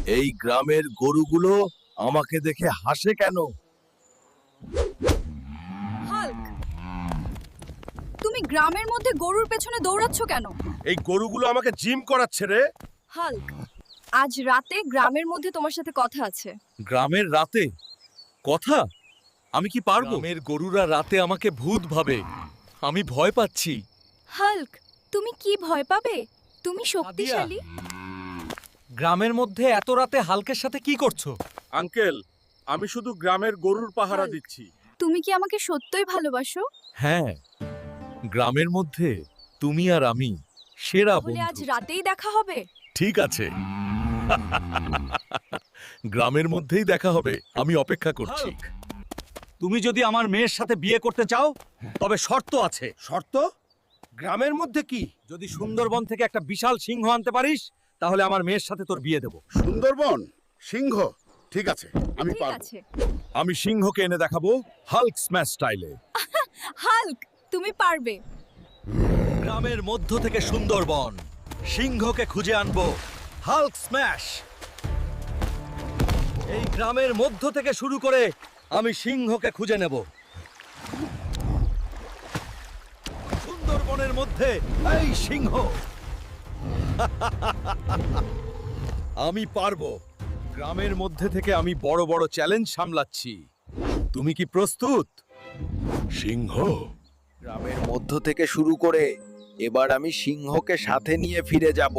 এই গ্রামের গরুগুলো আমাকে দেখে হাসে কেন? হাল্ক, তুমি গ্রামের মধ্যে গরুর পেছনে দৌড়াচ্ছ কেন? এই গরুগুলো আমাকে জিম করাচ্ছে রে। হাল্ক, আজ রাতে গ্রামের মধ্যে তোমার সাথে কথা আছে। গ্রামের রাতে কথা? আমি কি পারবো? গ্রামের গরুরা রাতে আমাকে ভূত ভাবে। আমি ভয় পাচ্ছি। হাল্ক, তুমি কি ভয় পাবে? তুমি শক্তিশালী। গ্রামের মধ্যে এত রাতে হালকের সাথে কি করছো? আঙ্কেল, আমি শুধু গ্রামের গরুর পাহারা হাল্ক। দিচ্ছি। তুমি কি আমাকে সত্যই ভালোবাসো? হ্যাঁ, গ্রামের মধ্যে তুমি আর আমি সেরা তাহলে আজ বন্ধু। রাতেই দেখা হবে। ঠিক আছে। গ্রামের মধ্যেই দেখা হবে। আমি অপেক্ষা করছি। তুমি যদি আমার মেয়ের সাথে বিয়ে করতে চাও তবে শর্ত আছে। শর্ত? গ্রামের মধ্যে কি? যদি সুন্দরবন থেকে একটা বিশাল সিংহ আনতে পারিস তাহলে আমার মেয়ের সাথে তোর বিয়ে দেব। সুন্দরবন সিংহ, ঠিক আছে, আমি ঠিক পারবো। আছে। আমি সিংহকে এনে দেখাবো হাল্ক স্ম্যাশ স্টাইলে। হাল্ক, তুমি পারবে। গ্রামের মধ্য থেকে সুন্দরবন সিংহকে খুঁজে আনবো। Hulk smash. এই গ্রামের মধ্য থেকে শুরু করে আমি সিংহকে খুঁজে নেব। সুন্দরবনের মধ্যে এই সিংহ। আমি পারবো। গ্রামের মধ্যে থেকে আমি বড় বড় চ্যালেঞ্জ সামলাচ্ছি। তুমি কি প্রস্তুত? সিংহ, গ্রামের মধ্য থেকে শুরু করে এবার আমি সিংহকে সাথে নিয়ে ফিরে যাব।